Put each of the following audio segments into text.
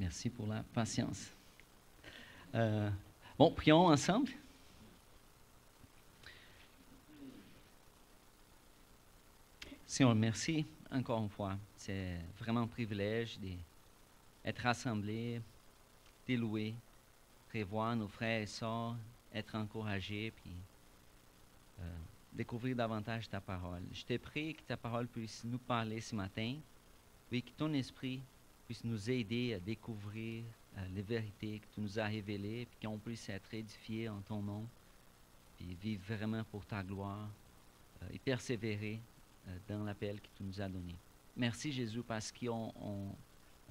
Merci pour la patience. Bon, prions ensemble. Seigneur, merci encore une fois. C'est vraiment un privilège d'être rassemblés, de louer, prévoir nos frères et sœurs, être encouragés, puis découvrir davantage ta parole. Je te prie que ta parole puisse nous parler ce matin, puis que ton esprit puisse nous aider à découvrir les vérités que tu nous as révélées, puis qu'on puisse être édifiés en ton nom, puis vivre vraiment pour ta gloire et persévérer dans l'appel que tu nous as donné. Merci Jésus parce qu'on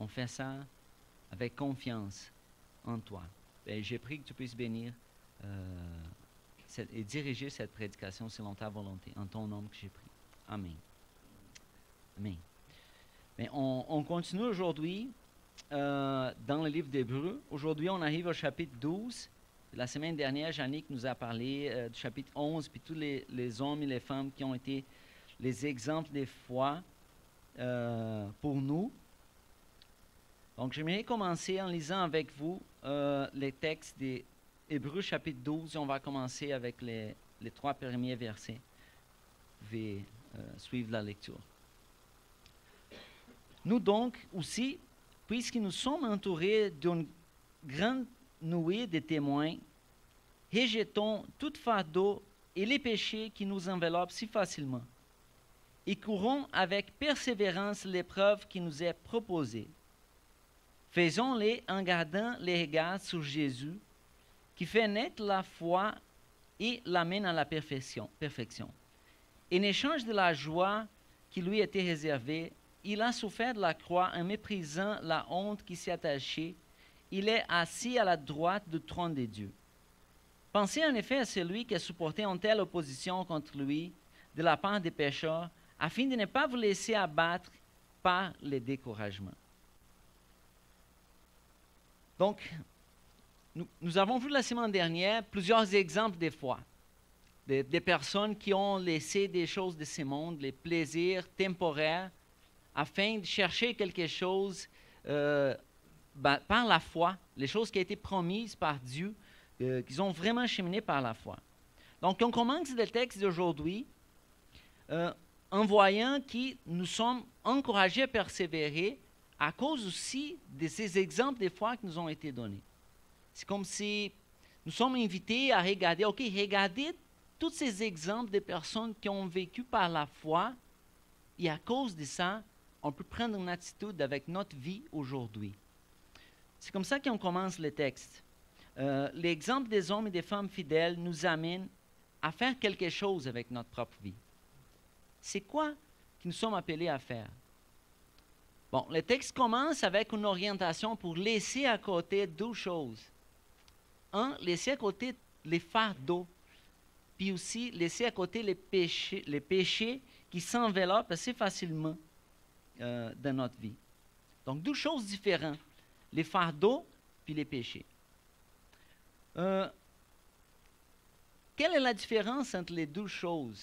fait ça avec confiance en toi. Et j'ai prié que tu puisses bénir et diriger cette prédication selon ta volonté. En ton nom que j'ai prié. Amen. Amen. Mais on continue aujourd'hui dans le livre d'Hébreux. Aujourd'hui, on arrive au chapitre 12. La semaine dernière, Yannick nous a parlé du chapitre 11, puis tous les hommes et les femmes qui ont été les exemples des foi pour nous. Donc, j'aimerais commencer en lisant avec vous les textes des Hébreux chapitre 12. On va commencer avec les 3 premiers versets. Vous pouvez suivre la lecture. Nous donc aussi, puisque nous sommes entourés d'une grande nuée de témoins, rejetons tout fardeau et les péchés qui nous enveloppent si facilement, et courons avec persévérance l'épreuve qui nous est proposée. Faisons-les en gardant les regards sur Jésus, qui fait naître la foi et l'amène à la perfection. En échange de la joie qui lui était réservée, il a souffert de la croix en méprisant la honte qui s'y attachait. Il est assis à la droite du trône de Dieu. Pensez en effet à celui qui a supporté une telle opposition contre lui de la part des pécheurs, afin de ne pas vous laisser abattre par le découragement. Donc, nous avons vu la semaine dernière plusieurs exemples de foi, des personnes qui ont laissé des choses de ce monde, les plaisirs temporaires, afin de chercher quelque chose par la foi, les choses qui ont été promises par Dieu, qu'ils ont vraiment cheminé par la foi. Donc, on commence le texte d'aujourd'hui en voyant que nous sommes encouragés à persévérer à cause aussi de ces exemples de foi qui nous ont été donnés. C'est comme si nous sommes invités à regarder, regardez tous ces exemples de personnes qui ont vécu par la foi, et à cause de ça, on peut prendre une attitude avec notre vie aujourd'hui. C'est comme ça qu'on commence le texte. L'exemple des hommes et des femmes fidèles nous amène à faire quelque chose avec notre propre vie. C'est quoi que nous sommes appelés à faire? Bon, le texte commence avec une orientation pour laisser à côté 2 choses. Laisser à côté les fardeaux, puis aussi laisser à côté les péchés qui s'enveloppent assez facilement dans notre vie. Donc, 2 choses différentes, les fardeaux puis les péchés. Quelle est la différence entre les 2 choses?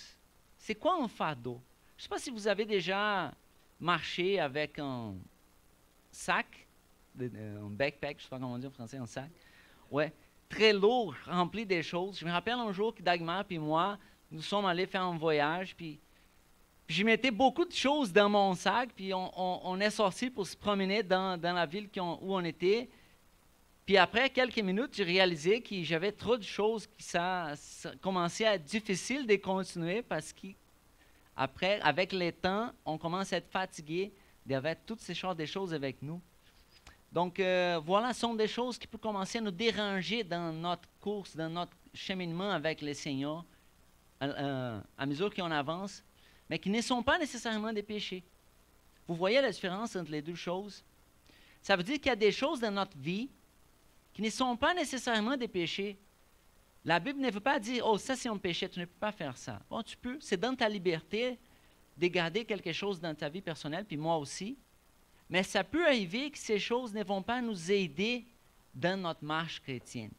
C'est quoi un fardeau? Je ne sais pas si vous avez déjà marché avec un sac, un backpack, je ne sais pas comment on dit en français, un sac. Ouais, très lourd, rempli de choses. Je me rappelle un jour que Dagmar et moi, nous sommes allés faire un voyage, puis je mettais beaucoup de choses dans mon sac, puis on est sorti pour se promener dans la ville où on était. Puis après quelques minutes, j'ai réalisé que j'avais trop de choses, que ça commençait à être difficile de continuer parce qu'après, avec le temps, on commence à être fatigué d'avoir toutes ces sortes de choses avec nous. Donc voilà, ce sont des choses qui peuvent commencer à nous déranger dans notre course, dans notre cheminement avec le Seigneur à mesure qu'on avance, mais qui ne sont pas nécessairement des péchés. Vous voyez la différence entre les 2 choses? Ça veut dire qu'il y a des choses dans notre vie qui ne sont pas nécessairement des péchés. La Bible ne veut pas dire « Oh, ça c'est un péché, tu ne peux pas faire ça ». Bon, tu peux, c'est dans ta liberté de garder quelque chose dans ta vie personnelle, puis moi aussi. Mais ça peut arriver que ces choses ne vont pas nous aider dans notre marche chrétienne.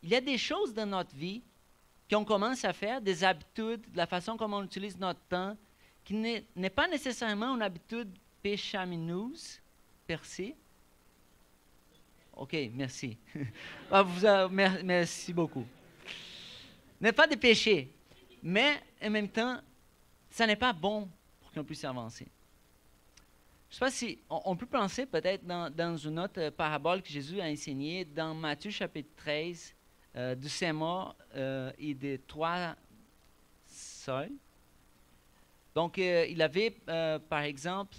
Il y a des choses dans notre vie qu'on commence à faire, des habitudes, de la façon comme on utilise notre temps, qui n'est pas nécessairement une habitude péchamineuse, per se, OK, merci. Merci beaucoup. N'est pas de péché, mais en même temps, ça n'est pas bon pour qu'on puisse avancer. Je ne sais pas si on peut penser peut-être dans une autre parabole que Jésus a enseignée dans Matthieu chapitre 13, du sémor et des trois seuils. Donc, il avait, par exemple,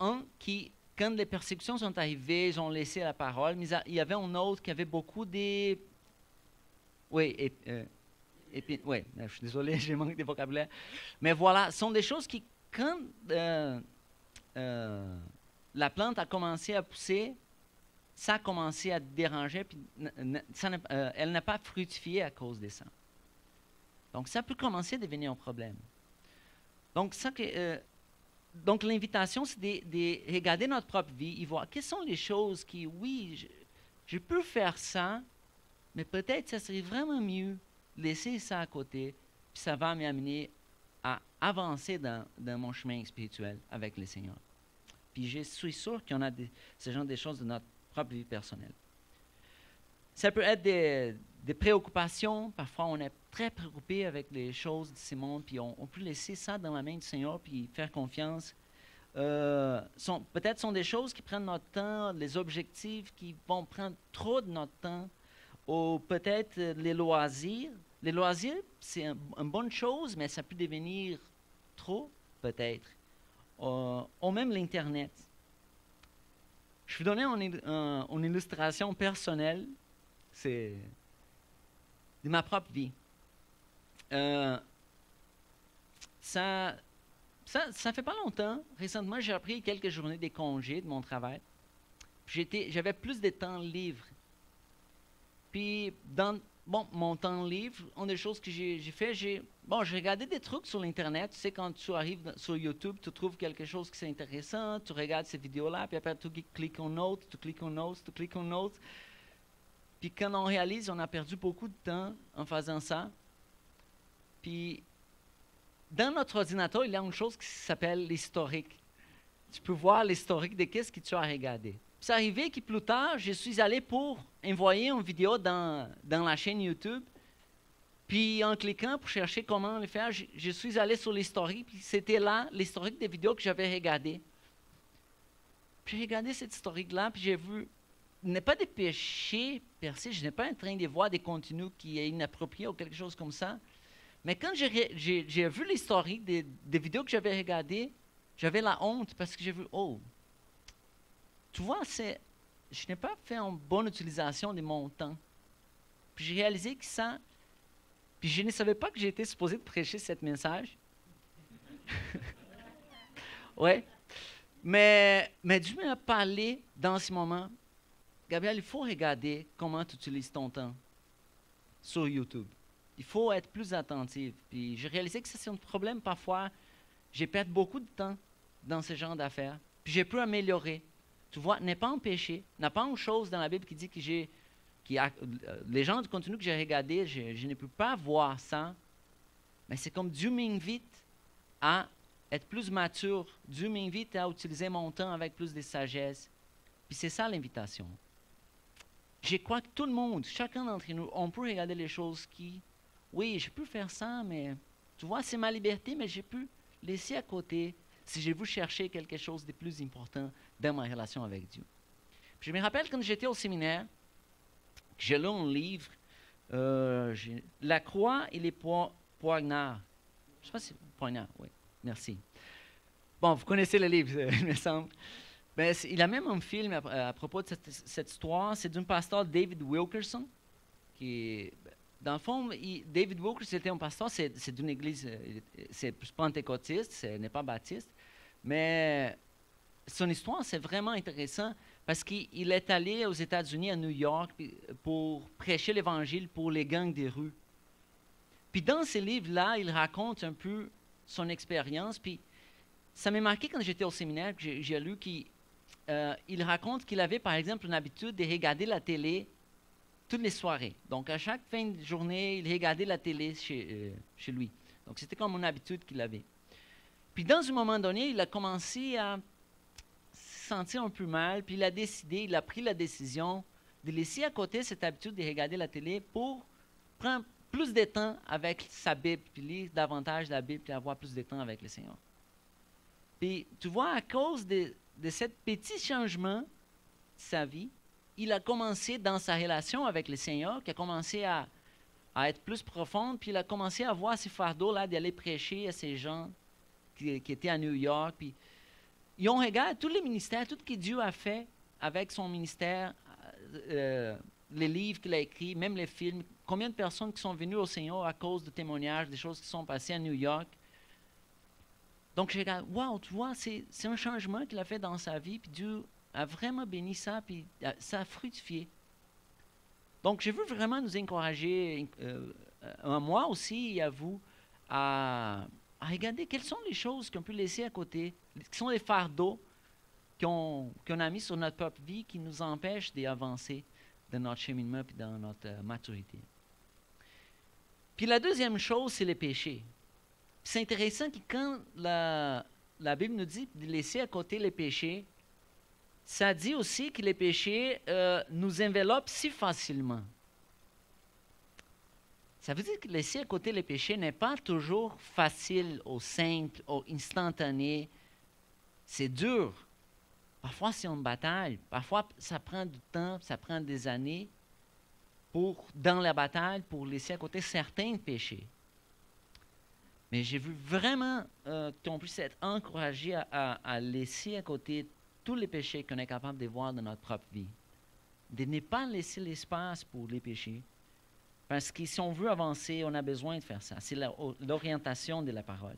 un qui, quand les persécutions sont arrivées, ils ont laissé la parole, mais il y avait un autre qui avait beaucoup de... Oui, oui, je suis désolé, j'ai manqué de vocabulaire. Mais voilà, ce sont des choses qui, quand la plante a commencé à pousser, ça a commencé à déranger, puis elle n'a pas fructifié à cause de ça. Donc, ça peut commencer à devenir un problème. Donc, donc l'invitation, c'est de regarder notre propre vie et voir quelles sont les choses qui, oui, je peux faire ça, mais peut-être ça serait vraiment mieux laisser ça à côté, puis ça va m'amener à avancer dans mon chemin spirituel avec le Seigneur. Puis je suis sûr qu'il y en a ce genre de choses dans notre propre vie personnelle. Ça peut être des préoccupations. Parfois, on est très préoccupé avec les choses de ce monde, puis on peut laisser ça dans la main du Seigneur, puis faire confiance. Peut-être sont des choses qui prennent notre temps, les objectifs qui vont prendre trop de notre temps, ou peut-être les loisirs. Les loisirs, c'est une bonne chose, mais ça peut devenir trop, peut-être. Ou même l'Internet. Je vais donner une illustration personnelle. C'est de ma propre vie. Ça fait pas longtemps. Récemment, j'ai pris quelques journées de congé de mon travail. J'avais plus de temps libre. Puis, dans mon temps libre, une des choses que j'ai fait, j'ai regardé des trucs sur l'Internet. Tu sais, quand tu arrives sur YouTube, tu trouves quelque chose qui est intéressant, tu regardes ces vidéos-là, puis après, tu cliques en autre, tu cliques en autre, tu cliques en autre. Puis quand on réalise, on a perdu beaucoup de temps en faisant ça. Puis, dans notre ordinateur, il y a une chose qui s'appelle l'historique. Tu peux voir l'historique de qu'est-ce que tu as regardé. C'est arrivé que plus tard, je suis allé pour envoyer une vidéo dans la chaîne YouTube. Puis en cliquant pour chercher comment le faire, je suis allé sur l'historique. Puis c'était là l'historique des vidéos que j'avais regardées. Puis j'ai regardé cette historique-là, puis j'ai vu, il n'est pas de péché percé, je n'ai pas en train de voir des contenus qui est inapproprié ou quelque chose comme ça. Mais quand j'ai vu l'historique des vidéos que j'avais regardées, j'avais la honte parce que j'ai vu, oh, tu vois, je n'ai pas fait une bonne utilisation de mon temps. Puis j'ai réalisé que ça, puis je ne savais pas que j'étais supposé prêcher ce message. Ouais. Mais Dieu m'a parlé dans ce moment. Gabriel, il faut regarder comment tu utilises ton temps sur YouTube. Il faut être plus attentif. Puis j'ai réalisé que ça, c'est un problème parfois. J'ai perdu beaucoup de temps dans ce genre d'affaires. Puis j'ai pu améliorer. Tu vois, n'est pas un péché. Il n'y a pas une chose dans la Bible qui dit que les gens du contenu que j'ai regardé, je ne peux pas voir ça. Mais c'est comme Dieu m'invite à être plus mature. Dieu m'invite à utiliser mon temps avec plus de sagesse. Puis c'est ça l'invitation. Je crois que tout le monde, chacun d'entre nous, on peut regarder les choses qui, oui, je peux faire ça, mais tu vois, c'est ma liberté, mais je peux laisser à côté si je veux chercher quelque chose de plus important dans ma relation avec Dieu. Puis je me rappelle quand j'étais au séminaire, j'ai lu un livre, La croix et les poignards. Je ne sais pas si poignard, oui, merci. Bon, vous connaissez le livre, il me semble. Ben, il y a même un film à propos de cette histoire. C'est d'un pasteur David Wilkerson. Dans le fond, David Wilkerson était un pasteur, c'est d'une église, c'est plus pentecôtiste, ce n'est pas baptiste. Mais son histoire, c'est vraiment intéressant parce qu'il est allé aux États-Unis, à New York, pour prêcher l'Évangile pour les gangs des rues. Puis dans ce livre-là, il raconte un peu son expérience. Puis ça m'a marqué quand j'étais au séminaire, que j'ai lu qu'il raconte qu'il avait, par exemple, une habitude de regarder la télé toutes les soirées. Donc, à chaque fin de journée, il regardait la télé chez lui. Donc, c'était comme une habitude qu'il avait. Puis, dans un moment donné, il a commencé à sentir un peu mal, puis il a pris la décision de laisser à côté cette habitude de regarder la télé pour prendre plus de temps avec sa Bible, puis lire davantage la Bible, puis avoir plus de temps avec le Seigneur. Puis tu vois, à cause de ce petit changement de sa vie, il a commencé dans sa relation avec le Seigneur, qui a commencé à être plus profonde, puis il a commencé à voir ce fardeau-là d'aller prêcher à ces gens qui étaient à New York. Puis ils ont regardé tous les ministères, tout ce que Dieu a fait avec son ministère, les livres qu'il a écrits, même les films, combien de personnes qui sont venues au Seigneur à cause de témoignages, des choses qui sont passées à New York. Donc je regarde, wow, tu vois, c'est un changement qu'il a fait dans sa vie, puis Dieu a vraiment béni ça, puis ça a fructifié. Donc, je veux vraiment nous encourager, à moi aussi et à vous, à regarder quelles sont les choses qu'on peut laisser à côté, qui sont les fardeaux qu'on a mis sur notre propre vie qui nous empêchent d'avancer dans notre cheminement et dans notre maturité. Puis la deuxième chose, c'est les péchés. C'est intéressant que quand la Bible nous dit de laisser à côté les péchés, ça dit aussi que les péchés nous enveloppent si facilement. Ça veut dire que laisser à côté les péchés n'est pas toujours facile, au simple, au instantané. C'est dur. Parfois, c'est une bataille. Parfois, ça prend du temps, ça prend des années dans la bataille pour laisser à côté certains péchés. Mais j'ai vu vraiment qu'on puisse être encouragé à laisser à côté tous les péchés qu'on est capable de voir dans notre propre vie. De ne pas laisser l'espace pour les péchés. Parce que si on veut avancer, on a besoin de faire ça. C'est l'orientation de la parole.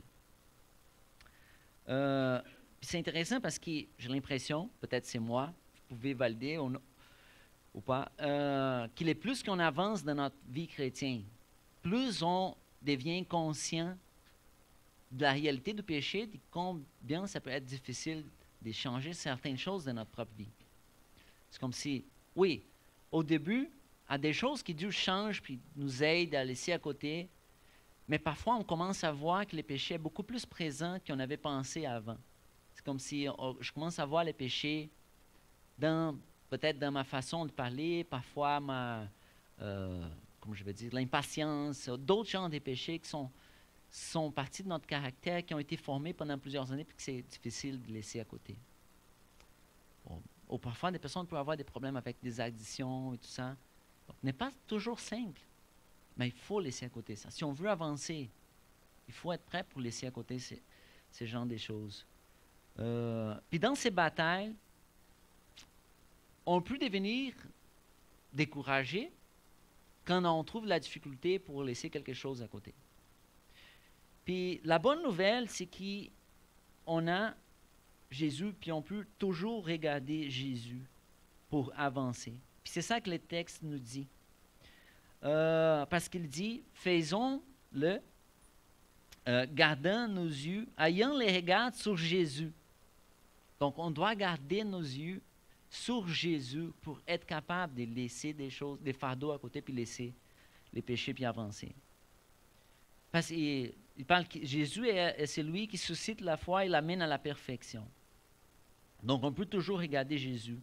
C'est intéressant parce que j'ai l'impression, peut-être c'est moi, vous pouvez valider ou pas, qu'il est plus qu'on avance dans notre vie chrétienne, plus on devient conscient de la réalité du péché, de combien ça peut être difficile de changer certaines choses dans notre propre vie. C'est comme si, oui, au début, il y a des choses qui Dieu change puis nous aide à laisser à côté, mais parfois on commence à voir que les péchés sont beaucoup plus présents qu'on avait pensé avant. C'est comme si je commence à voir les péchés peut-être dans ma façon de parler, parfois comment je vais dire, l'impatience, d'autres genres de péchés qui sont partie de notre caractère, qui ont été formés pendant plusieurs années, puis que c'est difficile de laisser à côté. Bon. Ou parfois, des personnes peuvent avoir des problèmes avec des addictions et tout ça. Donc, ce n'est pas toujours simple, mais il faut laisser à côté ça. Si on veut avancer, il faut être prêt pour laisser à côté ces genres de choses. Puis dans ces batailles, on peut devenir découragé quand on trouve la difficulté pour laisser quelque chose à côté. Puis la bonne nouvelle, c'est qu'on a Jésus, puis on peut toujours regarder Jésus pour avancer. Puis c'est ça que le texte nous dit. Parce qu'il dit, faisons-le, gardant nos yeux, ayant les regards sur Jésus. Donc on doit garder nos yeux sur Jésus pour être capable de laisser des fardeaux à côté, puis laisser les péchés, puis avancer. Parce qu'il parle que Jésus est celui qui suscite la foi et l'amène à la perfection. Donc, on peut toujours regarder Jésus.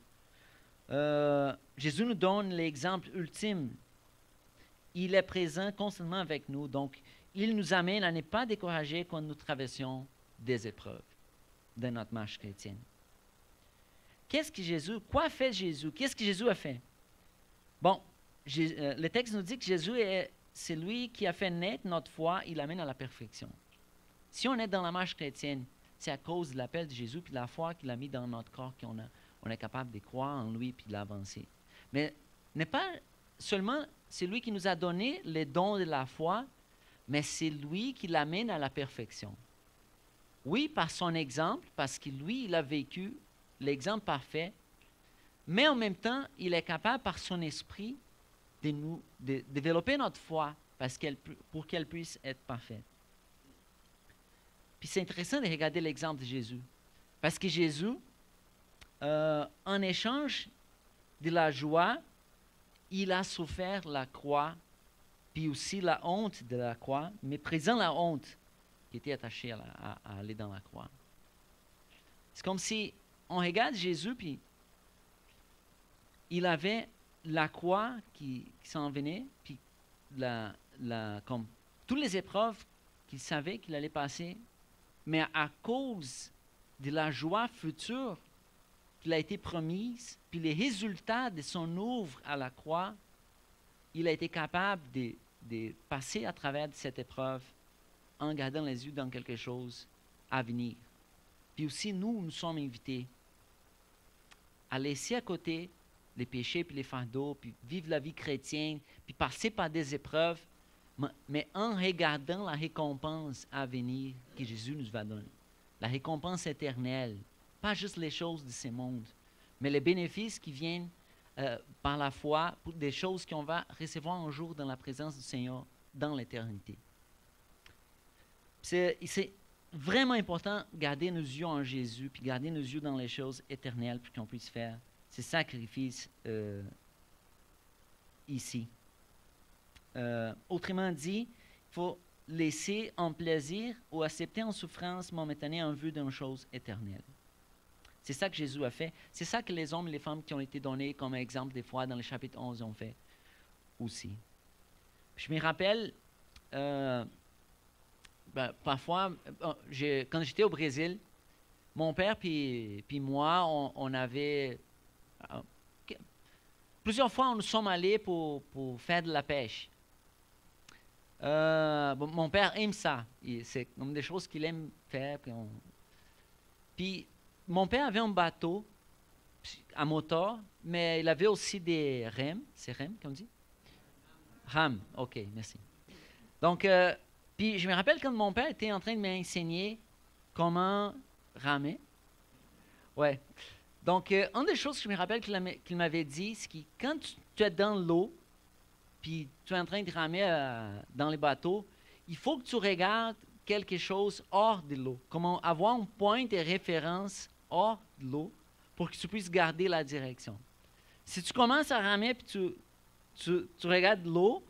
Jésus nous donne l'exemple ultime. Il est présent constamment avec nous. Donc, il nous amène à ne pas décourager quand nous traversons des épreuves dans notre marche chrétienne. Quoi fait Jésus? Qu'est-ce que Jésus a fait? Bon, le texte nous dit que Jésus est celui qui a fait naître notre foi, il l'amène à la perfection. Si on est dans la marche chrétienne, c'est à cause de l'appel de Jésus puis de la foi qu'il a mis dans notre corps qu'on est capable de croire en lui puis de l'avancer. Mais n'est pas seulement c'est lui qui nous a donné les dons de la foi, mais c'est lui qui l'amène à la perfection. Oui, par son exemple, parce que lui, il a vécu l'exemple parfait, mais en même temps, il est capable par son esprit de développer notre foi pour qu'elle puisse être parfaite. Puis c'est intéressant de regarder l'exemple de Jésus. Parce que Jésus, en échange de la joie, il a souffert la croix, puis aussi la honte de la croix, mais présent la honte qui était attachée à aller dans la croix. C'est comme si on regarde Jésus, puis il avait la croix qui s'en venait, puis comme toutes les épreuves qu'il savait qu'il allait passer, mais à cause de la joie future qu'il a été promise, puis les résultats de son œuvre à la croix, il a été capable de passer à travers cette épreuve en gardant les yeux dans quelque chose à venir. Puis aussi, nous sommes invités à laisser à côté les péchés puis les fardeaux, puis vivre la vie chrétienne, puis passer par des épreuves, mais en regardant la récompense à venir que Jésus nous va donner. La récompense éternelle, pas juste les choses de ce monde, mais les bénéfices qui viennent par la foi, pour des choses qu'on va recevoir un jour dans la présence du Seigneur dans l'éternité. C'est vraiment important de garder nos yeux en Jésus, puis garder nos yeux dans les choses éternelles, pour qu'on puisse faire ces sacrifices ici. Autrement dit, il faut laisser en plaisir ou accepter en souffrance momentanée en vue d'une chose éternelle. C'est ça que Jésus a fait. C'est ça que les hommes et les femmes qui ont été donnés comme exemple des fois dans le chapitre 11 ont fait aussi. Je me rappelle, parfois, quand j'étais au Brésil, mon père puis moi, on avait... plusieurs fois, nous sommes allés pour faire de la pêche. Mon père aime ça. C'est comme des choses qu'il aime faire. Puis mon père avait un bateau à moteur, mais il avait aussi des rames. C'est rames qu'on dit? Rames, ok, merci. Donc, puis je me rappelle quand mon père était en train de m'enseigner comment ramer. Ouais. Donc, une des choses que je me rappelle qu'il m'avait dit, c'est que quand tu es dans l'eau, puis tu es en train de ramer dans les bateaux, il faut que tu regardes quelque chose hors de l'eau. Comment avoir un point de référence hors de l'eau pour que tu puisses garder la direction. Si tu commences à ramer puis tu regardes l'eau,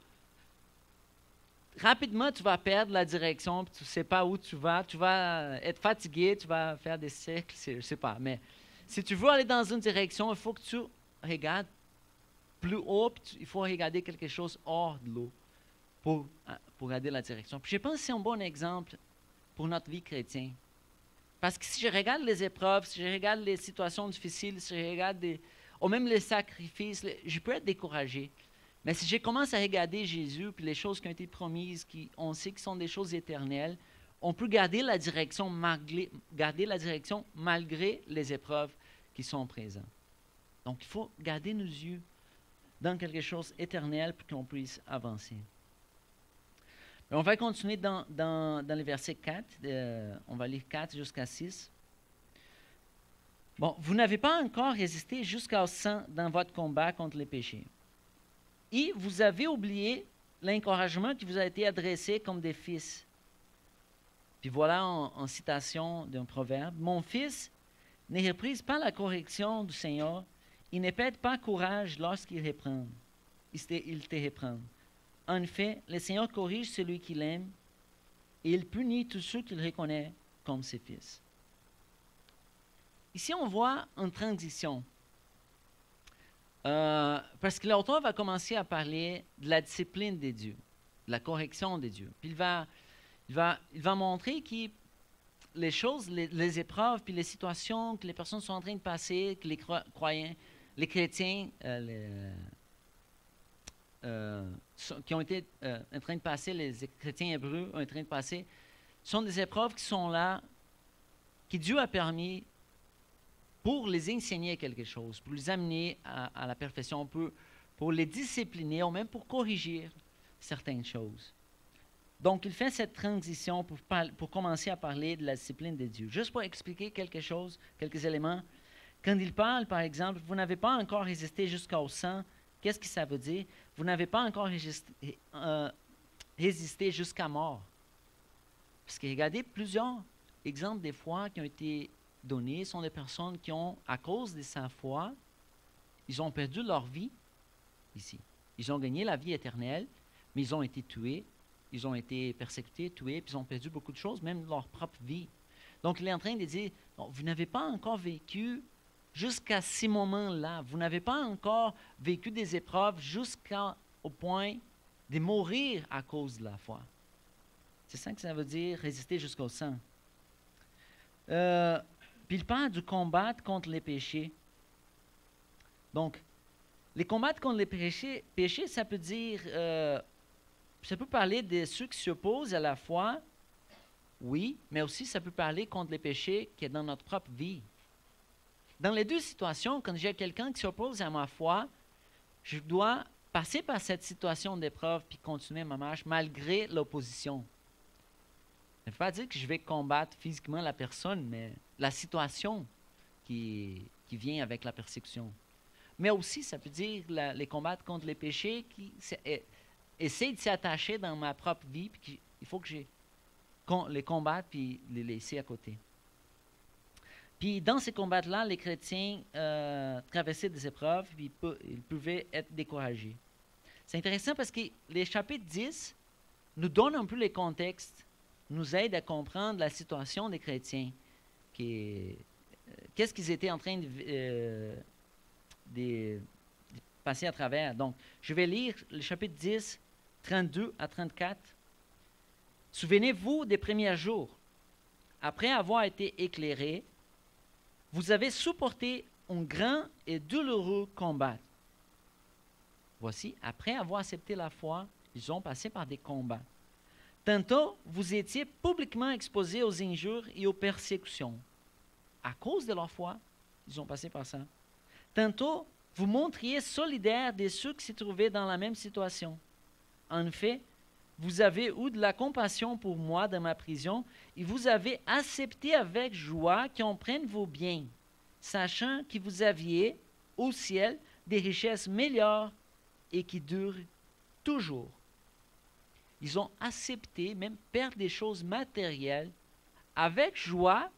rapidement tu vas perdre la direction puis tu ne sais pas où tu vas être fatigué, tu vas faire des cercles, je ne sais pas. Mais si tu veux aller dans une direction, il faut que tu regardes plus haut, puis il faut regarder quelque chose hors de l'eau pour regarder la direction. Puis je pense que c'est un bon exemple pour notre vie chrétienne. Parce que si je regarde les épreuves, si je regarde les situations difficiles, si je regarde ou même les sacrifices, je peux être découragé. Mais si je commence à regarder Jésus, puis les choses qui ont été promises, on sait que sont des choses éternelles, on peut garder la direction malgré les épreuves qui sont présentes. Donc il faut garder nos yeux dans quelque chose d'éternel pour qu'on puisse avancer. On va continuer dans le verset 4. On va lire 4 jusqu'à 6. Bon, vous n'avez pas encore résisté jusqu'au sang dans votre combat contre les péchés. Et vous avez oublié l'encouragement qui vous a été adressé comme des fils. Puis voilà en citation d'un proverbe. Mon fils, ne reprise pas la correction du Seigneur. Il ne perd pas courage lorsqu'il reprend. Il te reprend. En effet, le Seigneur corrige celui qu'il aime et il punit tous ceux qu'il reconnaît comme ses fils. Ici, on voit une transition. Parce que l'auteur va commencer à parler de la discipline de Dieu, de la correction de Dieu. Puis il va montrer que les choses, les épreuves, puis les situations que les personnes sont en train de passer, que les croyants, les chrétiens qui ont été en train de passer, les chrétiens hébreux ont été en train de passer, sont des épreuves qui sont là, que Dieu a permis pour les enseigner quelque chose, pour les amener à la perfection, pour les discipliner, ou même pour corriger certaines choses. Donc, il fait cette transition pour commencer à parler de la discipline de Dieu. Juste pour expliquer quelque chose, quelques éléments. Quand il parle, par exemple, vous n'avez pas encore résisté jusqu'au sang, qu'est-ce que ça veut dire? Vous n'avez pas encore résisté jusqu'à mort. Parce que regardez, plusieurs exemples des fois qui ont été donnés sont des personnes qui ont, à cause de sa foi, ils ont perdu leur vie ici. Ils ont gagné la vie éternelle, mais ils ont été tués, ils ont été persécutés, tués, puis ils ont perdu beaucoup de choses, même leur propre vie. Donc, il est en train de dire, non, vous n'avez pas encore vécu jusqu'à ces moments-là. Vous n'avez pas encore vécu des épreuves jusqu'au point de mourir à cause de la foi. C'est ça que ça veut dire, résister jusqu'au sang. Puis il parle du combat contre les péchés. Donc, les combats contre les péchés, ça peut dire, ça peut parler de ceux qui s'opposent à la foi, oui, mais aussi ça peut parler contre les péchés qui est dans notre propre vie. Dans les deux situations, quand j'ai quelqu'un qui s'oppose à ma foi, je dois passer par cette situation d'épreuve puis continuer ma marche malgré l'opposition. Ça ne veut pas dire que je vais combattre physiquement la personne, mais la situation qui vient avec la persécution. Mais aussi, ça peut dire les combattre contre les péchés qui essaient de s'attacher dans ma propre vie, puis il faut que je les combatte puis les laisser à côté. Puis dans ces combats-là, les chrétiens traversaient des épreuves, puis ils pouvaient être découragés. C'est intéressant parce que les chapitres 10 nous donnent un peu les contextes, nous aident à comprendre la situation des chrétiens. Qu'est-ce qu'ils étaient en train de passer à travers. Donc, je vais lire le chapitre 10, 32 à 34. Souvenez-vous des premiers jours. Après avoir été éclairés, vous avez supporté un grand et douloureux combat. Voici, après avoir accepté la foi, ils ont passé par des combats. Tantôt, vous étiez publiquement exposés aux injures et aux persécutions. À cause de leur foi, ils ont passé par ça. Tantôt, vous montriez solidaire de ceux qui se trouvaient dans la même situation. En fait, vous avez eu de la compassion pour moi dans ma prison et vous avez accepté avec joie qu'on prenne vos biens, sachant que vous aviez au ciel des richesses meilleures et qui durent toujours. Ils ont accepté même perdre des choses matérielles avec joie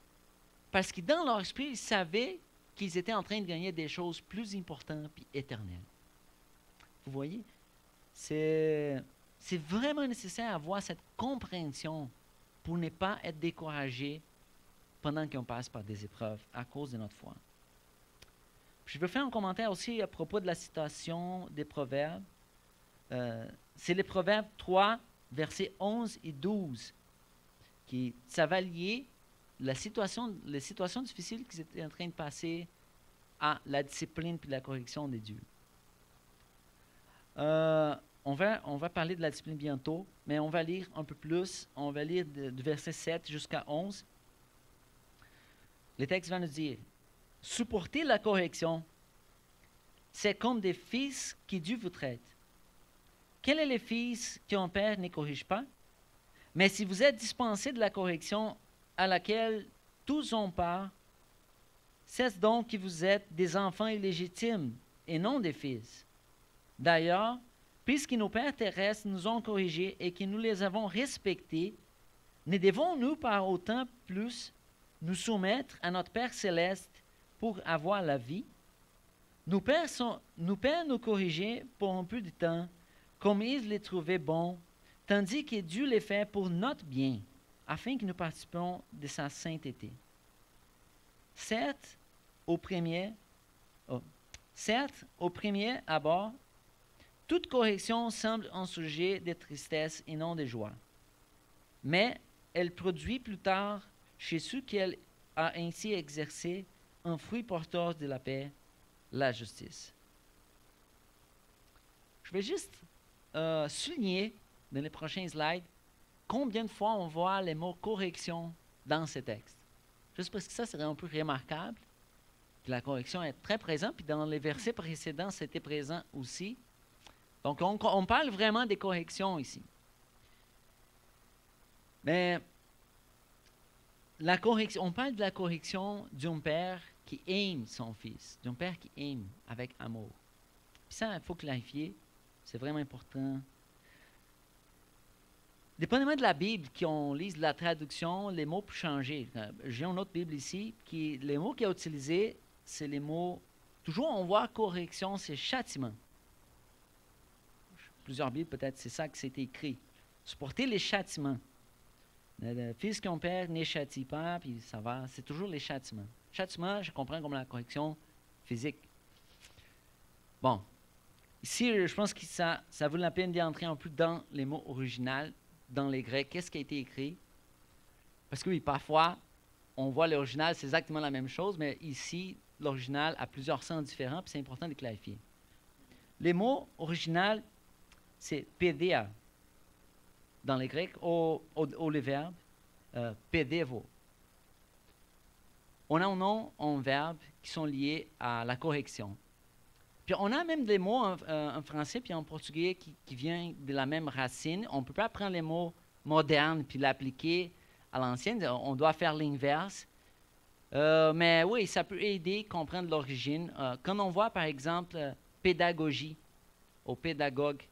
parce que dans leur esprit, ils savaient qu'ils étaient en train de gagner des choses plus importantes et éternelles. Vous voyez, c'est vraiment nécessaire d'avoir cette compréhension pour ne pas être découragé pendant qu'on passe par des épreuves à cause de notre foi. Je veux faire un commentaire aussi à propos de la citation des Proverbes. C'est les Proverbes 3, versets 11 et 12, ça va lier les situations difficiles qu'ils étaient en train de passer à la discipline et la correction de Dieu. On va parler de la discipline bientôt, mais on va lire un peu plus. On va lire du verset 7 jusqu'à 11. Le texte va nous dire, « Supportez la correction, c'est comme des fils qui Dieu vous traite. Quel est le fils qu'un père ne corrige pas? Mais si vous êtes dispensés de la correction à laquelle tous ont part, c'est donc que vous êtes des enfants illégitimes et non des fils. D'ailleurs, puisque nos pères terrestres nous ont corrigés et que nous les avons respectés, ne devons-nous par autant plus nous soumettre à notre Père céleste pour avoir la vie? Nos pères nous corrigeaient pour un peu de temps, comme ils les trouvaient bons, tandis que Dieu les fait pour notre bien, afin que nous participions de sa sainteté. Certes, au premier abord, toute correction semble un sujet de tristesse et non de joie. Mais elle produit plus tard, chez ceux qu'elle a ainsi exercé, un fruit porteur de la paix, la justice. Je vais juste souligner dans les prochains slides combien de fois on voit les mots correction dans ces textes. Juste parce que ça serait un peu remarquable. Puis la correction est très présente, puis dans les versets précédents, c'était présent aussi. Donc, on parle vraiment des corrections ici. Mais la correction, on parle de la correction d'un père qui aime son fils, d'un père qui aime avec amour. Puis ça, il faut clarifier, c'est vraiment important. Dépendamment de la Bible, qu'on lise la traduction, les mots peuvent changer. J'ai une autre Bible ici, les mots qu'il a utilisés, c'est les mots, toujours on voit correction, c'est châtiment. Plusieurs Bibles, peut-être, c'est ça que c'était écrit. Supporter les châtiments. Le fils qu'on perd ne châtie pas, puis ça va. C'est toujours les châtiments. Châtiment, je comprends comme la correction physique. Bon. Ici, je pense que ça vaut la peine d'y entrer un peu dans les mots originaux, dans les Grecs. Qu'est-ce qui a été écrit? Parce que oui, parfois, on voit l'original, c'est exactement la même chose, mais ici, l'original a plusieurs sens différents, puis c'est important de clarifier. Les mots originaux, c'est pédéa dans les Grecs, ou les verbes, pédévo. On a un nom, un verbe qui sont liés à la correction. Puis on a même des mots en français puis en portugais qui viennent de la même racine. On ne peut pas prendre les mots modernes puis l'appliquer à l'ancienne. On doit faire l'inverse. Mais oui, ça peut aider à comprendre l'origine. Quand on voit, par exemple, pédagogie ou pédagogue,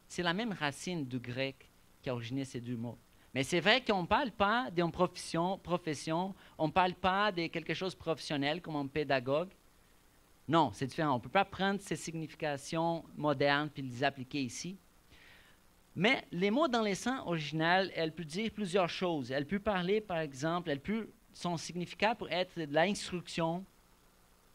c'est la même racine du grec qui a originé ces deux mots. Mais c'est vrai qu'on ne parle pas d'une profession, on ne parle pas de quelque chose de professionnel comme un pédagogue. Non, c'est différent. On ne peut pas prendre ces significations modernes puis les appliquer ici. Mais les mots dans les sens original, elles peuvent dire plusieurs choses. Elles peuvent parler, par exemple, son significat peut être de l'instruction.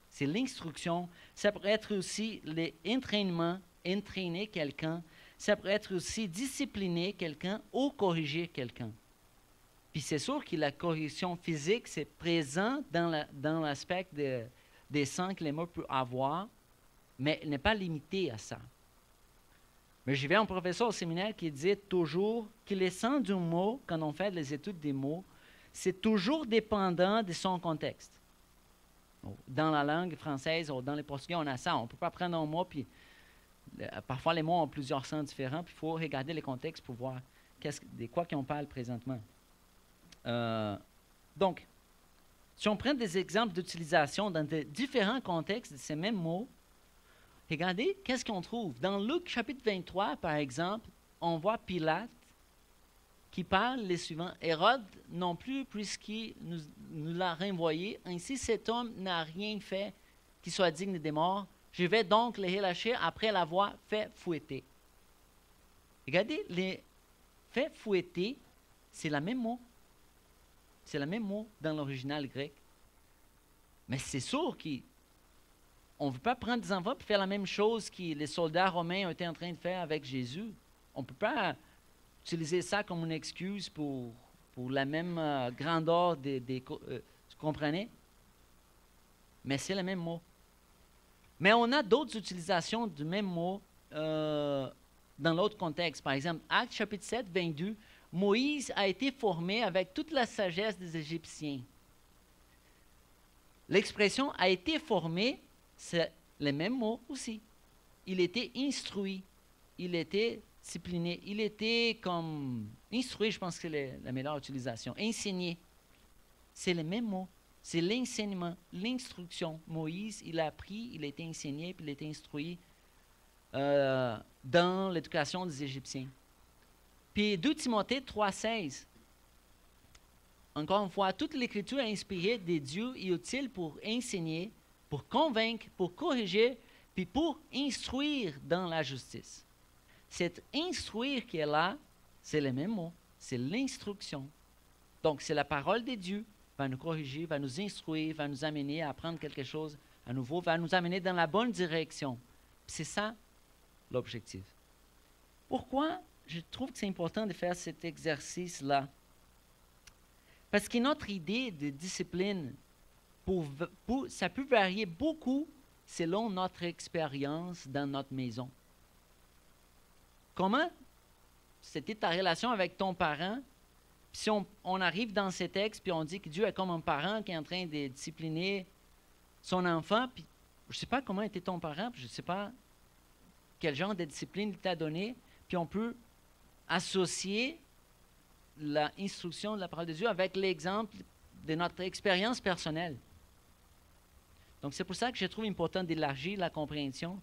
C'est l'instruction. Ça peut être aussi l'entraînement, entraîner quelqu'un. Ça peut être aussi discipliner quelqu'un ou corriger quelqu'un. Puis c'est sûr que la correction physique, c'est présent dans l'aspect des sens que les mots peuvent avoir, mais il n'est pas limité à ça. Mais j'avais un professeur au séminaire qui disait toujours que les sens d'un mot, quand on fait les études des mots, c'est toujours dépendant de son contexte. Dans la langue française ou dans les portugais, on a ça. On ne peut pas prendre un mot, puis parfois les mots ont plusieurs sens différents, puis il faut regarder les contextes pour voir de quoi qu'on parle présentement. Donc, si on prend des exemples d'utilisation dans de différents contextes de ces mêmes mots, regardez qu'est-ce qu'on trouve. Dans Luc chapitre 23, par exemple, on voit Pilate qui parle les suivants. Hérode non plus, puisqu'il nous l'a renvoyé. Ainsi, cet homme n'a rien fait qui soit digne des morts. Je vais donc le relâcher après l'avoir fait fouetter. Regardez, les fait fouetter, c'est le même mot. C'est le même mot dans l'original grec. Mais c'est sûr qu'on ne veut pas prendre des enfants et faire la même chose que les soldats romains étaient en train de faire avec Jésus. On ne peut pas utiliser ça comme une excuse pour la même grandeur vous comprenez? Mais c'est le même mot. Mais on a d'autres utilisations du même mot dans l'autre contexte. Par exemple, Actes chapitre 7, 22, Moïse a été formé avec toute la sagesse des Égyptiens. L'expression a été formé, c'est le même mot aussi. Il était instruit, il était discipliné, il était comme instruit, je pense que c'est la meilleure utilisation. Enseigné, c'est le même mot. C'est l'enseignement, l'instruction. Moïse, il a appris, il a été enseigné, puis il a été instruit dans l'éducation des Égyptiens. Puis 2 Timothée 3,16. Encore une fois, toute l'Écriture est inspirée de Dieu et utile pour enseigner, pour convaincre, pour corriger, puis pour instruire dans la justice. Cet instruire qui est là, c'est le même mot, c'est l'instruction. Donc, c'est la parole de Dieu va nous corriger, va nous instruire, va nous amener à apprendre quelque chose à nouveau, va nous amener dans la bonne direction. C'est ça l'objectif. Pourquoi je trouve que c'est important de faire cet exercice-là? Parce que notre idée de discipline, ça peut varier beaucoup selon notre expérience dans notre maison. Comment c'était ta relation avec ton parent? Puis si on arrive dans ces textes, puis on dit que Dieu est comme un parent qui est en train de discipliner son enfant, puis je ne sais pas comment était ton parent, puis je ne sais pas quel genre de discipline il t'a donné, puis on peut associer l'instruction de la parole de Dieu avec l'exemple de notre expérience personnelle. Donc c'est pour ça que je trouve important d'élargir la compréhension,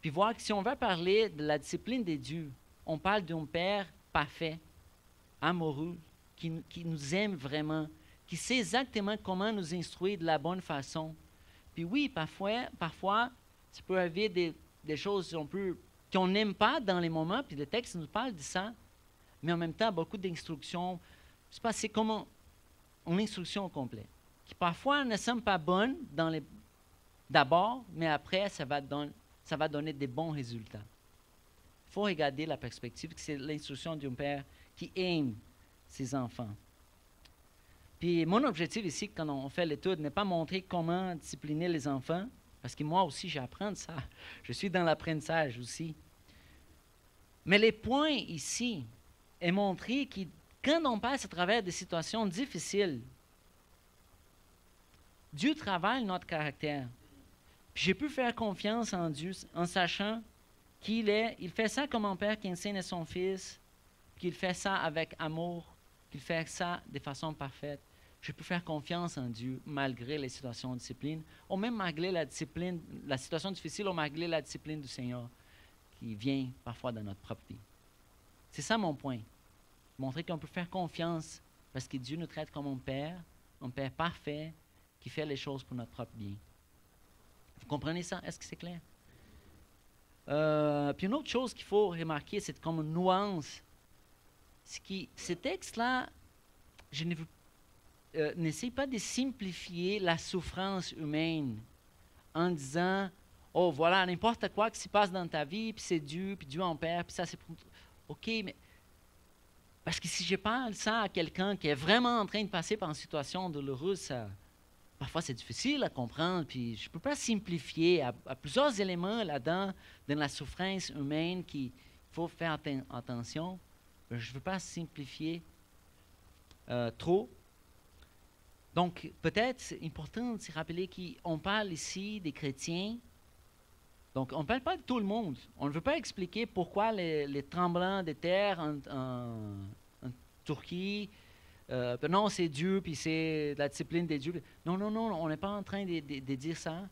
puis voir que si on va parler de la discipline de Dieu, on parle d'un Père parfait, amoureux, qui nous aime vraiment, qui sait exactement comment nous instruire de la bonne façon. Puis oui, parfois ça peut arriver des choses qu'on n'aime pas dans les moments, puis le texte nous parle de ça, mais en même temps, beaucoup d'instructions Je sais pas, c'est comme une instruction complète, qui parfois ne semble pas bonne d'abord, mais après, ça va donner des bons résultats. Il faut regarder la perspective, que c'est l'instruction d'un père qui aime ses enfants. Puis mon objectif ici, quand on fait l'étude, n'est pas montrer comment discipliner les enfants, parce que moi aussi, j'apprends ça. Je suis dans l'apprentissage aussi. Mais les points ici est montré que quand on passe à travers des situations difficiles, Dieu travaille notre caractère. Puis j'ai pu faire confiance en Dieu en sachant qu'il fait ça comme un père qui enseigne à son fils, qu'il fait ça avec amour, qu'il fait ça de façon parfaite. Je peux faire confiance en Dieu malgré les situations de discipline, ou même malgré la situation difficile, ou malgré la discipline du Seigneur qui vient parfois dans notre propre vie. C'est ça mon point. Montrer qu'on peut faire confiance parce que Dieu nous traite comme un père parfait qui fait les choses pour notre propre bien. Vous comprenez ça? Est-ce que c'est clair? Puis une autre chose qu'il faut remarquer, c'est comme une nuance. C'est que ce texte-là, je n'essaie pas de simplifier la souffrance humaine en disant, oh voilà, n'importe quoi qui se passe dans ta vie, puis c'est Dieu, puis Dieu en père, puis ça c'est pour... OK, mais... Parce que si je parle ça à quelqu'un qui est vraiment en train de passer par une situation douloureuse, parfois c'est difficile à comprendre, puis je ne peux pas simplifier à plusieurs éléments là-dedans, dans la souffrance humaine qu'il faut faire attention. Je ne veux pas simplifier trop. Donc, peut-être c'est important de se rappeler qu'on parle ici des chrétiens. Donc, on ne parle pas de tout le monde. On ne veut pas expliquer pourquoi les tremblements de terre en Turquie, non, c'est Dieu, puis c'est la discipline des dieux. Non, on n'est pas en train de dire ça.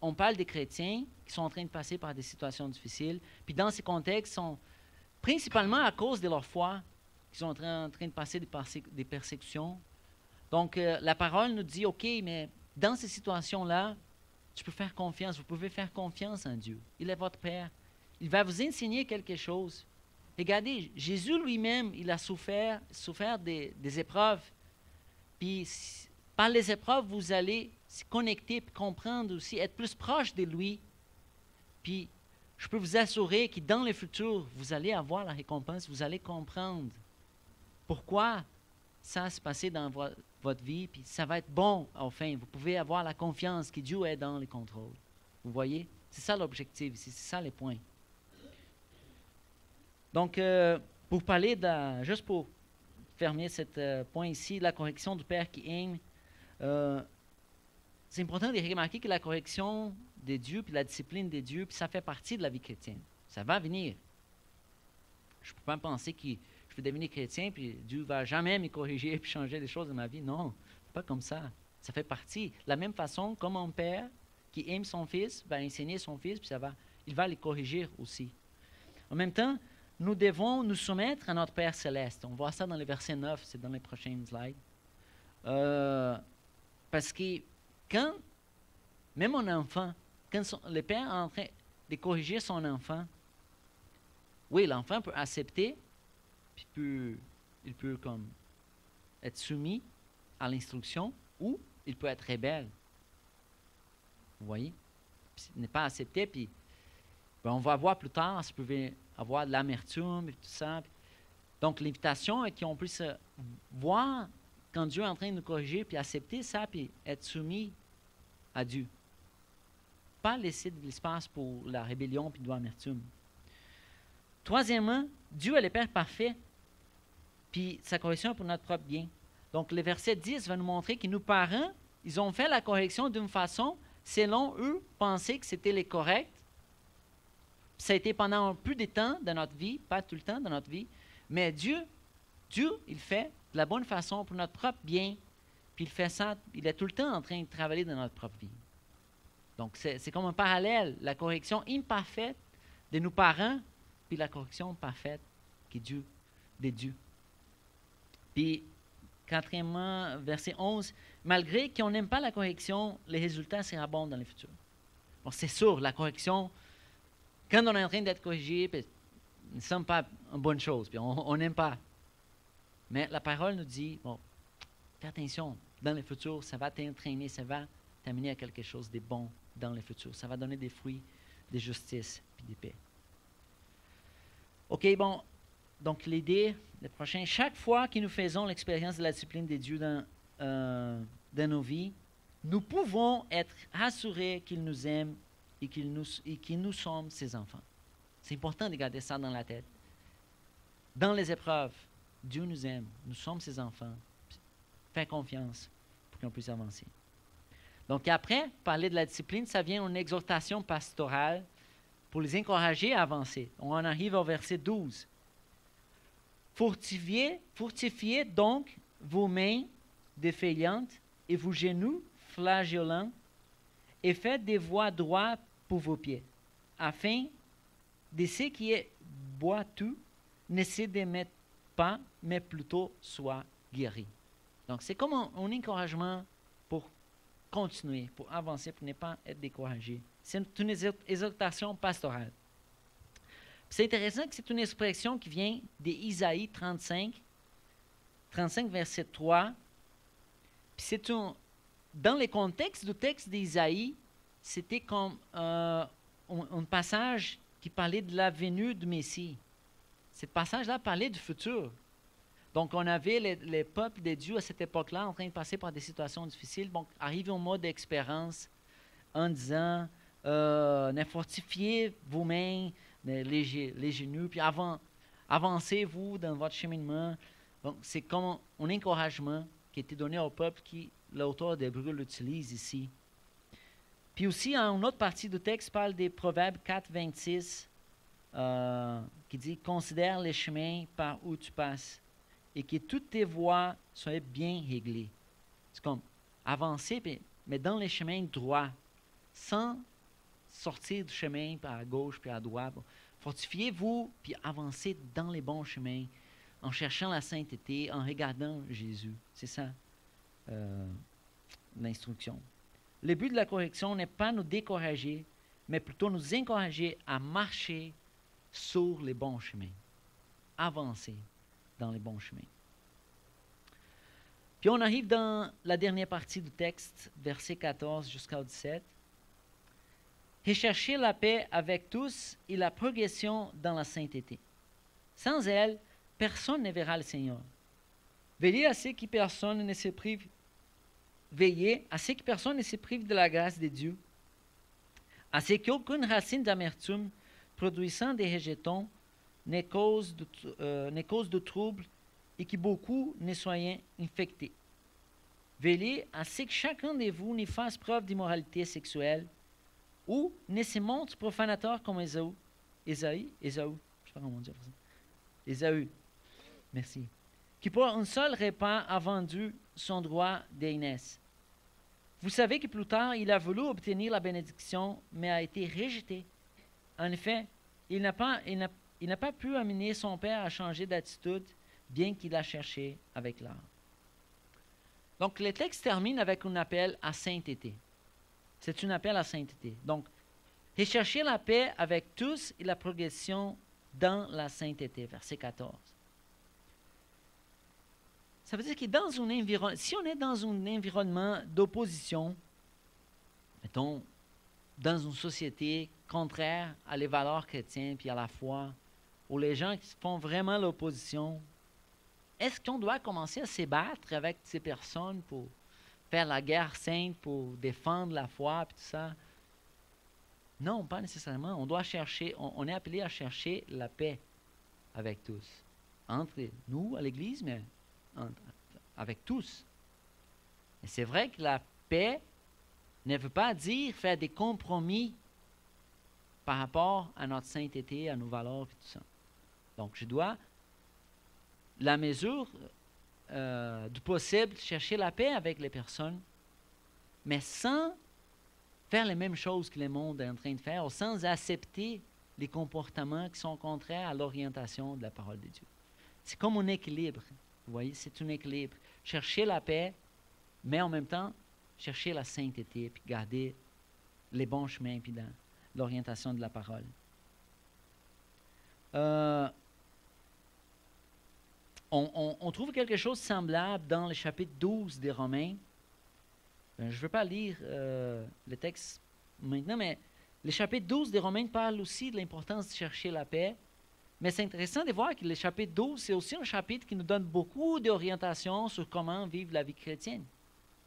On parle des chrétiens qui sont en train de passer par des situations difficiles. Puis dans ces contextes, sont principalement à cause de leur foi, qu'ils sont en train de passer des persécutions. Donc, la parole nous dit, OK, mais dans ces situations-là, tu peux faire confiance, vous pouvez faire confiance en Dieu. Il est votre Père. Il va vous enseigner quelque chose. Regardez, Jésus lui-même, il a souffert des épreuves. Puis, par les épreuves, vous allez se connecter, puis comprendre aussi, être plus proche de lui. Puis, je peux vous assurer que dans le futur, vous allez avoir la récompense, vous allez comprendre pourquoi ça s'est passé dans votre vie, puis ça va être bon, enfin. Vous pouvez avoir la confiance que Dieu est dans le contrôle. Vous voyez? C'est ça l'objectif ici, c'est ça les points. Donc, pour parler juste pour fermer ce point ici, la correction du Père qui aime, c'est important de remarquer que la correction de Dieu, puis la discipline de Dieu, puis ça fait partie de la vie chrétienne. Ça va venir. Je ne peux pas penser que je vais devenir chrétien, puis Dieu ne va jamais me corriger, puis changer les choses de ma vie. Non, pas comme ça. Ça fait partie. De la même façon, comme un père qui aime son fils, va enseigner son fils, puis il va les corriger aussi. En même temps, nous devons nous soumettre à notre Père céleste. On voit ça dans le verset 9, c'est dans les prochaines slides. Parce que même un enfant, quand le père est en train de corriger son enfant, oui, l'enfant peut accepter, puis il peut comme être soumis à l'instruction, ou il peut être rebelle. Vous voyez? Puis, il n'est pas accepté, puis on va voir plus tard, ça peut avoir de l'amertume et tout ça. Donc, l'invitation est qu'on puisse voir quand Dieu est en train de nous corriger, puis accepter ça, puis être soumis à Dieu. Pas laisser de l'espace pour la rébellion puis de l'amertume. Troisièmement, Dieu est le Père parfait, puis sa correction est pour notre propre bien. Donc, le verset 10 va nous montrer que nos parents, ils ont fait la correction d'une façon, selon eux, pensaient que c'était le correct. Ça a été pendant plus de temps de notre vie, pas tout le temps de notre vie, mais Dieu, il fait de la bonne façon pour notre propre bien, puis il fait ça, il est tout le temps en train de travailler dans notre propre vie. Donc, c'est comme un parallèle, la correction imparfaite de nos parents, puis la correction parfaite de Dieu. Puis, quatrièmement, verset 11, malgré qu'on n'aime pas la correction, les résultats seront bons dans le futur. Bon, c'est sûr, la correction, quand on est en train d'être corrigé, ne semble pas une bonne chose, puis on n'aime pas. Mais la parole nous dit, bon, fais attention, dans le futur, ça va t'entraîner, ça va t'amener à quelque chose de bon dans le futur. Ça va donner des fruits de justice et de paix. OK, bon, donc l'idée, le prochain, chaque fois que nous faisons l'expérience de la discipline de Dieu dans nos vies, nous pouvons être rassurés qu'il nous aime et que nous sommes ses enfants. C'est important de garder ça dans la tête. Dans les épreuves, Dieu nous aime, nous sommes ses enfants. Fais confiance pour qu'on puisse avancer. Donc après, parler de la discipline, ça vient une exhortation pastorale pour les encourager à avancer. On en arrive au verset 12. Fortifiez donc vos mains défaillantes et vos genoux flagellants et faites des voies droites pour vos pieds, afin de ce qui est boiteux ne se démette pas, mais plutôt soit guéri. Donc c'est comme un encouragement pour continuer, pour avancer, pour ne pas être découragé. C'est une exhortation pastorale. C'est intéressant que c'est une expression qui vient d'Isaïe 35, verset 3. Puis c'est dans le contexte du texte d'Isaïe, c'était comme un passage qui parlait de la venue du Messie. Ce passage-là parlait du futur. Donc, on avait les peuples de Dieu à cette époque-là en train de passer par des situations difficiles. Donc, arrivez au mode d'expérience en disant, fortifiez vos mains, les genoux, puis avancez-vous dans votre cheminement. Donc, c'est comme un encouragement qui a été donné au peuple qui l'auteur d'Hébreux l'utilise ici. Puis aussi, en une autre partie du texte, parle des Proverbes 4, 26, qui dit « Considère les chemins par où tu passes et que toutes tes voies soient bien réglées. » C'est comme avancer, mais dans les chemins droits, sans sortir du chemin par à gauche puis à droite. Fortifiez-vous, puis avancez dans les bons chemins, en cherchant la sainteté, en regardant Jésus. C'est ça l'instruction. Le but de la correction n'est pas nous décourager, mais plutôt nous encourager à marcher sur les bons chemins. Avancer dans les bons chemins. Puis on arrive dans la dernière partie du texte, verset 14 jusqu'au 17. Recherchez la paix avec tous et la progression dans la sainteté. Sans elle, personne ne verra le Seigneur. Veillez à ce que personne ne se prive. Veillez à ce que personne ne se prive de la grâce de Dieu, à ce qu'aucune racine d'amertume produisant des rejetons ne cause de troubles et que beaucoup ne soient infectés. Veillez à ce que chacun de vous ne fasse preuve d'immoralité sexuelle ou ne se montre profanateur comme Ésaü, je sais pas comment dire ça. Ésaü, merci, qui pour un seul repas a vendu son droit d'aînesse. Vous savez que plus tard, il a voulu obtenir la bénédiction, mais a été rejeté. En effet, il n'a pas pu amener son père à changer d'attitude, bien qu'il l'a cherché avec l'art. Donc, le texte termine avec un appel à sainteté. C'est un appel à sainteté. Donc, rechercher la paix avec tous et la progression dans la sainteté, verset 14. Ça veut dire que si on est dans un environnement d'opposition, mettons, dans une société contraire à les valeurs chrétiennes puis à la foi, où les gens qui font vraiment l'opposition, est-ce qu'on doit commencer à se battre avec ces personnes pour faire la guerre sainte, pour défendre la foi et tout ça? Non, pas nécessairement. On doit chercher, on est appelé à chercher la paix avec tous. Entre nous à l'Église, mais avec tous. Et c'est vrai que la paix ne veut pas dire faire des compromis par rapport à notre sainteté, à nos valeurs et tout ça. Donc, je dois, la mesure du possible, chercher la paix avec les personnes, mais sans faire les mêmes choses que le monde est en train de faire, ou sans accepter les comportements qui sont contraires à l'orientation de la parole de Dieu. C'est comme un équilibre. Vous voyez, c'est un équilibre. Chercher la paix, mais en même temps, chercher la sainteté, puis garder les bons chemins, puis l'orientation de la parole. On trouve quelque chose de semblable dans le chapitre 12 des Romains. Je ne veux pas lire le texte maintenant, mais le chapitre 12 des Romains parle aussi de l'importance de chercher la paix. Mais c'est intéressant de voir que le chapitre 12, c'est aussi un chapitre qui nous donne beaucoup d'orientation sur comment vivre la vie chrétienne.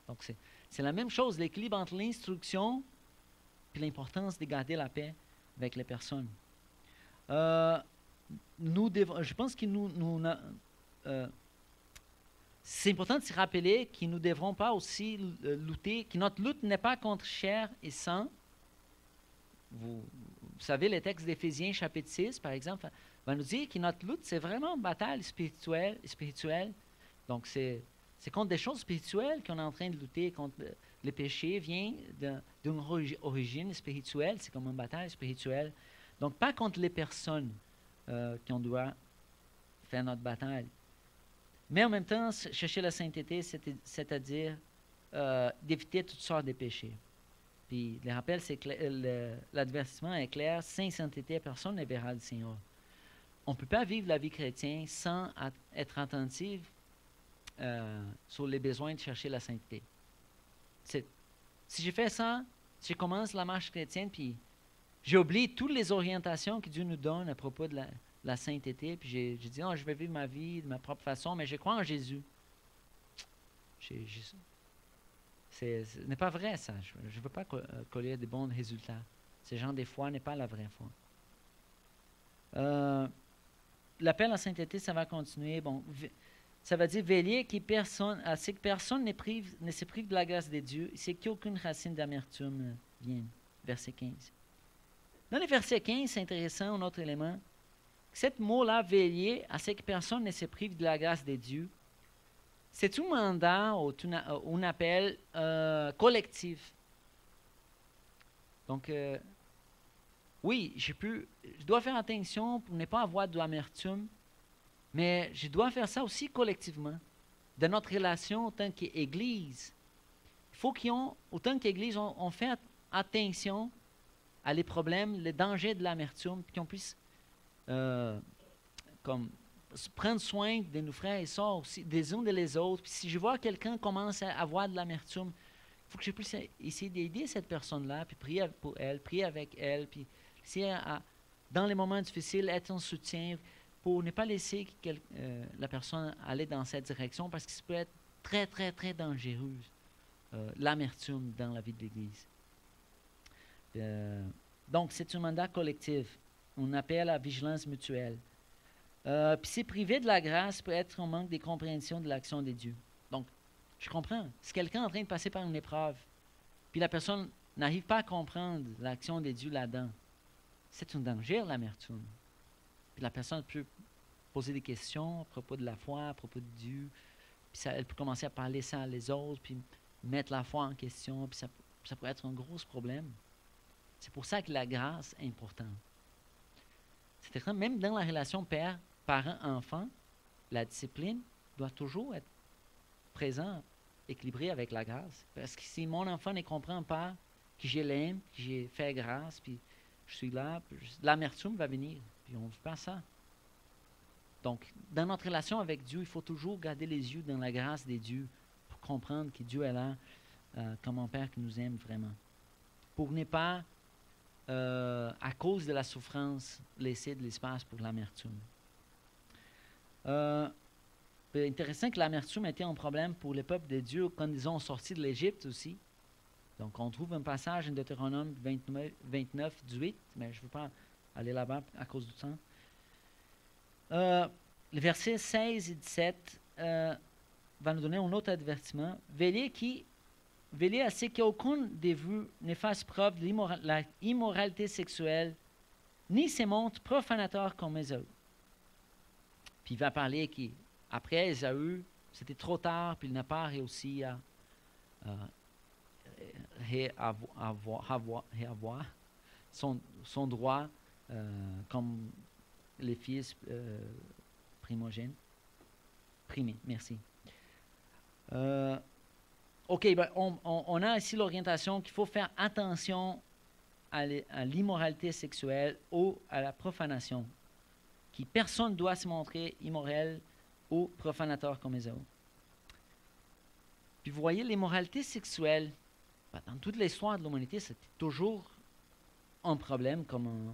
Donc, c'est la même chose, l'équilibre entre l'instruction et l'importance de garder la paix avec les personnes. Je pense que c'est important de se rappeler que nous ne devrons pas aussi lutter, que notre lutte n'est pas contre chair et sang. Vous savez, le texte d'Éphésiens chapitre 6, par exemple, va nous dire que notre lutte, c'est vraiment une bataille spirituelle. Donc, c'est contre des choses spirituelles qu'on est en train de lutter. Contre le péché vient d'une origine spirituelle. C'est comme une bataille spirituelle. Donc, pas contre les personnes qu'on doit faire notre bataille. Mais en même temps, chercher la sainteté, c'est-à-dire d'éviter toutes sortes de péchés. Puis, le rappel, c'est que l'avertissement est clair. Sans sainteté, personne ne verra le Seigneur. On ne peut pas vivre la vie chrétienne sans être attentif sur les besoins de chercher la sainteté. Si je fais ça, je commence la marche chrétienne, puis j'oublie toutes les orientations que Dieu nous donne à propos de la sainteté, puis je dis, oh, je vais vivre ma vie de ma propre façon, mais je crois en Jésus. Ce n'est pas vrai, ça. Je ne veux pas coller de bons résultats. Ce genre de foi n'est pas la vraie foi. L'appel à la sainteté, ça va continuer. Bon, ça va dire veiller à ce que personne ne se prive de la grâce de Dieu, c'est qu'aucune racine d'amertume vienne. Verset 15. Dans le verset 15, c'est intéressant, un autre élément. Cet mot-là, veiller à ce que personne ne se prive de la grâce de Dieu, c'est un mandat ou un appel collectif. Donc, oui, je dois faire attention pour ne pas avoir de l'amertume, mais je dois faire ça aussi collectivement. Dans notre relation en tant qu'Église, il faut autant qu'Église, on fait attention à les problèmes, les dangers de l'amertume, puis qu'on puisse prendre soin de nos frères et sœurs aussi, des uns des autres. Puis si je vois quelqu'un commence à avoir de l'amertume, il faut que je puisse essayer d'aider cette personne-là, puis prier pour elle, prier avec elle, puis essayer dans les moments difficiles, être en soutien pour ne pas laisser la personne aller dans cette direction, parce que ça peut être très, très, très dangereux, l'amertume dans la vie de l'Église. Donc, c'est un mandat collectif. On appelle à la vigilance mutuelle. Puis se priver de la grâce peut être un manque de compréhension de l'action de Dieu. Donc, je comprends. Si quelqu'un est en train de passer par une épreuve, puis la personne n'arrive pas à comprendre l'action de Dieu là-dedans, c'est un danger, l'amertume. Puis la personne peut poser des questions à propos de la foi, à propos de Dieu, puis elle peut commencer à parler ça à les autres, puis mettre la foi en question, puis ça peut être un gros problème. C'est pour ça que la grâce est importante. C'est-à-dire, même dans la relation père, parent-enfant, la discipline doit toujours être présente, équilibrée avec la grâce. Parce que si mon enfant ne comprend pas que je l'aime, que j'ai fait grâce, puis je suis là, l'amertume va venir, puis on ne veut pas ça. Donc, dans notre relation avec Dieu, il faut toujours garder les yeux dans la grâce de Dieu pour comprendre que Dieu est là comme un Père qui nous aime vraiment. Pour ne pas, à cause de la souffrance, laisser de l'espace pour l'amertume. C'est intéressant que l'amertume était un problème pour le peuple de Dieu quand ils ont sorti de l'Égypte aussi. Donc, on trouve un passage en Deutéronome 29, 18, mais je ne veux pas aller là-bas à cause du temps. Le verset 16 et 17 va nous donner un autre avertissement. Veillez à ce qu'aucun de vous ne fasse preuve de l'immoralité sexuelle, ni se montre profanateur comme Ésaü. Puis il va parler qu'après Ésaü, c'était trop tard, puis il n'a pas réussi à réavoir son droit comme les fils primogènes. Primés, merci. OK, ben on a ici l'orientation qu'il faut faire attention à l'immoralité sexuelle ou à la profanation. Personne ne doit se montrer immoral ou profanateur comme Ésaü. Puis vous voyez, l'immoralité sexuelle, dans toute l'histoire de l'humanité, c'était toujours un problème comme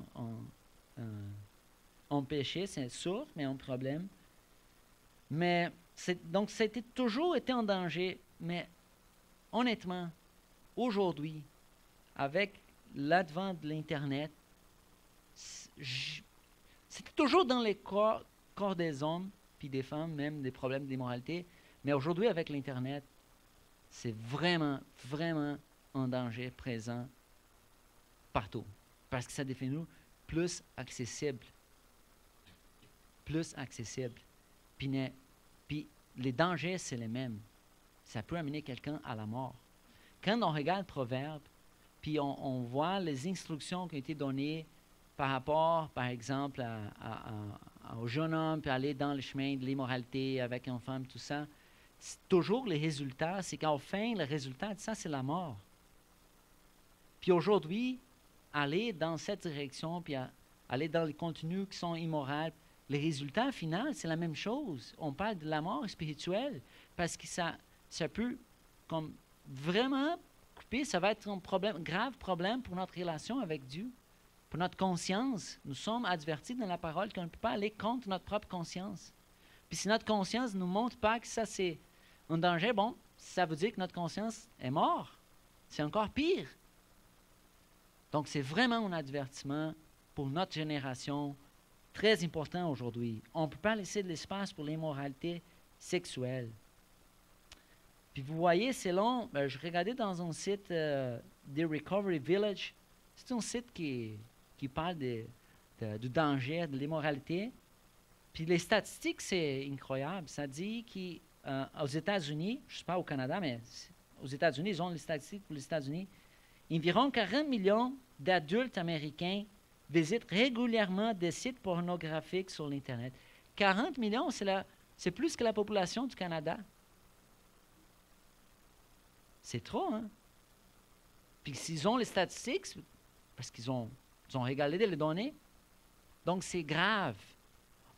un péché, c'est sûr, mais un problème. Mais donc, ça a toujours été en danger. Mais honnêtement, aujourd'hui, avec l'advent de l'Internet, c'était toujours dans les corps des hommes, puis des femmes, même des problèmes d'immoralité. Mais aujourd'hui, avec l'Internet, c'est vraiment, vraiment un danger présent partout. Parce que ça devient plus accessible. Plus accessible. Puis les dangers, c'est les mêmes. Ça peut amener quelqu'un à la mort. Quand on regarde Proverbes, puis on voit les instructions qui ont été données par rapport, par exemple, au jeune homme, puis aller dans le chemin de l'immoralité avec une femme, tout ça, toujours les résultats, c'est qu'en fin, le résultat de ça, c'est la mort. Puis aujourd'hui, aller dans cette direction, puis aller dans les contenus qui sont immoraux, le résultat final, c'est la même chose. On parle de la mort spirituelle, parce que ça peut comme vraiment couper, ça va être un grave problème pour notre relation avec Dieu, pour notre conscience. Nous sommes avertis dans la parole qu'on ne peut pas aller contre notre propre conscience. Puis si notre conscience ne nous montre pas que ça c'est un danger, bon, ça veut dire que notre conscience est morte. C'est encore pire. Donc c'est vraiment un avertissement pour notre génération très important aujourd'hui. On ne peut pas laisser de l'espace pour l'immoralité sexuelle. Puis vous voyez, selon, je regardais dans un site The Recovery Village, c'est un site qui parle du danger, de l'immoralité. Puis les statistiques, c'est incroyable. Ça dit qu'aux États-Unis, je ne sais pas au Canada, mais aux États-Unis, ils ont les statistiques pour les États-Unis, environ 40 millions d'adultes américains visitent régulièrement des sites pornographiques sur l'Internet. 40 millions, c'est plus que la population du Canada. C'est trop, hein? Puis s'ils ont les statistiques, parce qu'ils ont regardé les données, donc c'est grave.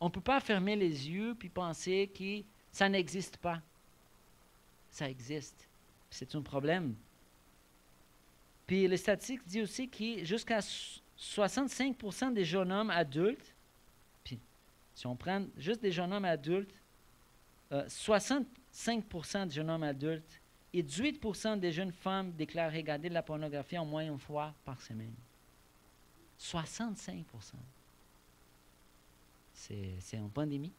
On ne peut pas fermer les yeux puis penser que ça n'existe pas. Ça existe. C'est un problème. Puis les statistiques disent aussi que jusqu'à 65% des jeunes hommes adultes, puis si on prend juste des jeunes hommes adultes, 65% des jeunes hommes adultes et 18% des jeunes femmes déclarent regarder de la pornographie au moins une fois par semaine. 65%. C'est une pandémie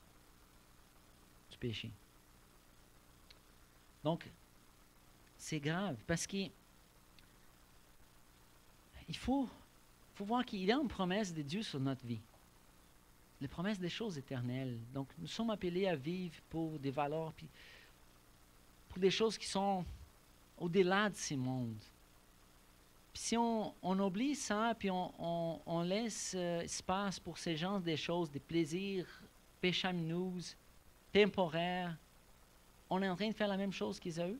du péché. Donc, c'est grave parce qu'il faut voir qu'il y a une promesse de Dieu sur notre vie. Les promesses des choses éternelles. Donc, nous sommes appelés à vivre pour des valeurs, puis pour des choses qui sont au-delà de ces mondes. Puis si on oublie ça, puis on laisse espace pour ces genres de choses, des plaisirs péchamineux, temporaires, on est en train de faire la même chose qu'Ésaü.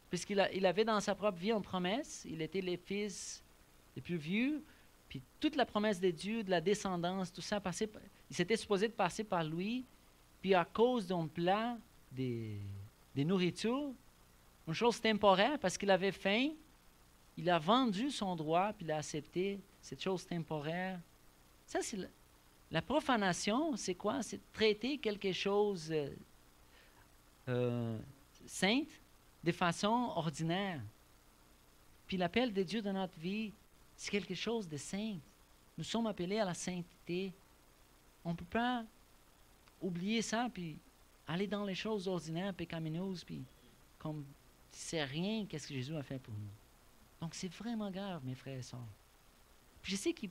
Puisqu'il avait dans sa propre vie une promesse, il était le fils le plus vieux, puis toute la promesse de Dieu, de la descendance, tout ça, il s'était supposé de passer par lui, puis à cause d'un plat, des nourritures, une chose temporaire, parce qu'il avait faim, il a vendu son droit, puis il a accepté cette chose temporaire. Ça, c'est la profanation, c'est quoi? C'est traiter quelque chose sainte de façon ordinaire. Puis l'appel de Dieu dans notre vie, c'est quelque chose de saint. Nous sommes appelés à la sainteté. On ne peut pas oublier ça, puis aller dans les choses ordinaires, pécamineuses, puis comme c'est rien, qu'est-ce que Jésus a fait pour nous. Donc c'est vraiment grave, mes frères et sœurs. Puis je sais que